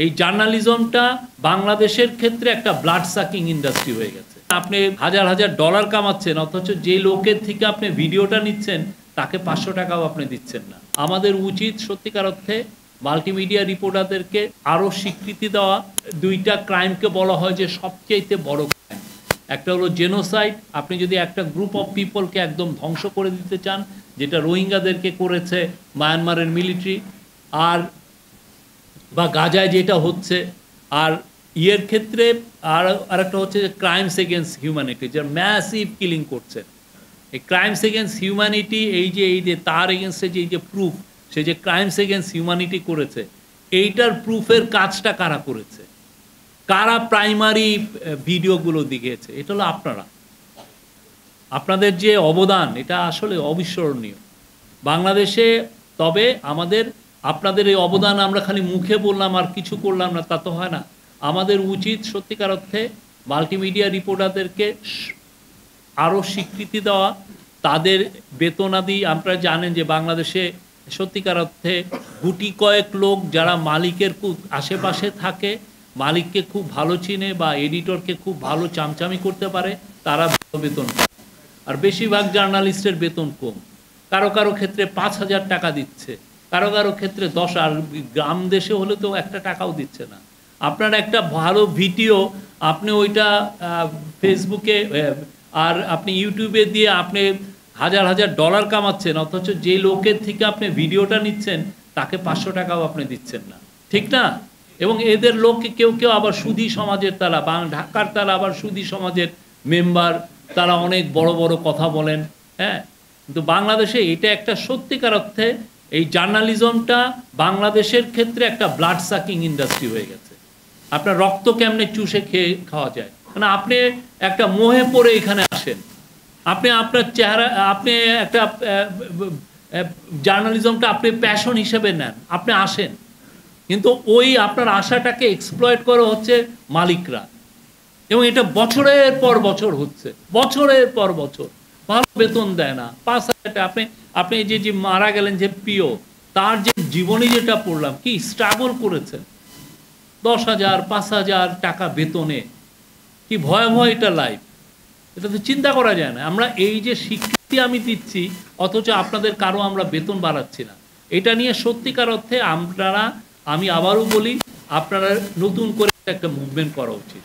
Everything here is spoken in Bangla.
এই জার্নালিজমটা বাংলাদেশের ক্ষেত্রে একটা ব্লাড সাকিং ইন্ডাস্ট্রি হয়ে গেছে। আপনি হাজার হাজার ডলার কামাচ্ছেন, অথচ যে লোকের থেকে আপনি ভিডিওটা নিচ্ছেন তাকে 500 টাকাও আপনি দিচ্ছেন না। আমাদের উচিত সত্যিকার অর্থে মাল্টিমিডিয়া রিপোর্টারদেরকে আরও স্বীকৃতি দেওয়া। দুইটা ক্রাইমকে বলা হয় যে সবচেয়ে বড় ক্রাইম। একটা হলো জেনোসাইড, আপনি যদি একটা গ্রুপ অফ পিপলকে একদম ধ্বংস করে দিতে চান, যেটা রোহিঙ্গাদেরকে করেছে মায়ানমারের মিলিটারি, আর বা গাজায় যেটা হচ্ছে, আর ইয়ের ক্ষেত্রে আরেকটা হচ্ছে যে ক্রাইমস এগেনস্ট হিউম্যানিটি, যারা ম্যাসিভ কিলিং করছে। এই ক্রাইমস এগেনস্ট হিউম্যানিটি, এই যে তার এগেনস্টে যে এই যে প্রুফ, সে যে ক্রাইমস এগেনস্ট হিউম্যানিটি করেছে, এইটার প্রুফের কাজটা কারা করেছে, কারা প্রাইমারি ভিডিওগুলো দিয়েছে, এটা হলো আপনাদের যে অবদান, এটা আসলে অবিস্মরণীয় বাংলাদেশে। তবে আপনাদের এই অবদান আমরা খালি মুখে বললাম আর কিছু করলাম না, তা তো হয় না। আমাদের উচিত সত্যিকার অর্থে মাল্টিমিডিয়া রিপোর্টারদেরকে আরও স্বীকৃতি দেওয়া, তাদের বেতনাদি। আপনারা জানেন যে বাংলাদেশে সত্যিকার অর্থে গুটি কয়েক লোক যারা মালিকের খুব আশেপাশে থাকে, মালিককে খুব ভালো চিনে বা এডিটরকে খুব ভালো চামচামি করতে পারে, তারা বেতন পায়। আর বেশিরভাগ জার্নালিস্টের বেতন কম, কারো ক্ষেত্রে 5,000 টাকা দিচ্ছে, কারো ক্ষেত্রে 10। আর গ্রাম দেশে হলে তো একটা টাকাও দিচ্ছে না। আপনার একটা ভালো ভিডিও আপনি ওইটা ফেসবুকে আর আপনি ইউটিউবে দিয়ে আপনি হাজার হাজার ডলার কামাচ্ছেন, অথচ যে লোকের থেকে আপনি ভিডিওটা নিচ্ছেন তাকে 500 টাকাও আপনি দিচ্ছেন না, ঠিক না? এবং এদের লোককে কেউ আবার সুধী সমাজের, তারা ঢাকার তারা আবার সুধী সমাজের মেম্বার, তারা অনেক বড় বড় কথা বলেন। হ্যাঁ, কিন্তু বাংলাদেশে এটা একটা সত্যিকার অর্থে এই জার্নালিজমটা বাংলাদেশের ক্ষেত্রে একটা ব্লাড সাকিং ইন্ডাস্ট্রি হয়ে গেছে। আপনার রক্ত কেমনে চুষে খাওয়া যায়, মানে আপনি একটা মোহে পড়ে এখানে আসেন, আপনি আপনার চেহারা, আপনি একটা জার্নালিজমটা আপনি প্যাশন হিসেবে নেন, আপনি আসেন, কিন্তু ওই আপনার আশাটাকে এক্সপ্লয়েট করা হচ্ছে মালিকরা, এবং এটা বছরের পর বছর হচ্ছে, বছরের পর বছর। ভালো বেতন দেয় না, 5,000 টাকা। আপনি যে মারা গেলেন যে প্রিয়, তার যে জীবনী যেটা পড়লাম, কি স্ট্রাগল করেছেন, 10,000 5,000 টাকা বেতনে, কি ভয়াবহ এটা লাইফ, এটা তো চিন্তা করা যায় না। আমরা এই যে স্বীকৃতি আমি দিচ্ছি, অথচ আপনাদের কারো আমরা বেতন বাড়াচ্ছি না। এটা নিয়ে সত্যিকার অর্থে আমি আবারও বলি, আপনারা নতুন করে একটা মুভমেন্ট করা উচিত।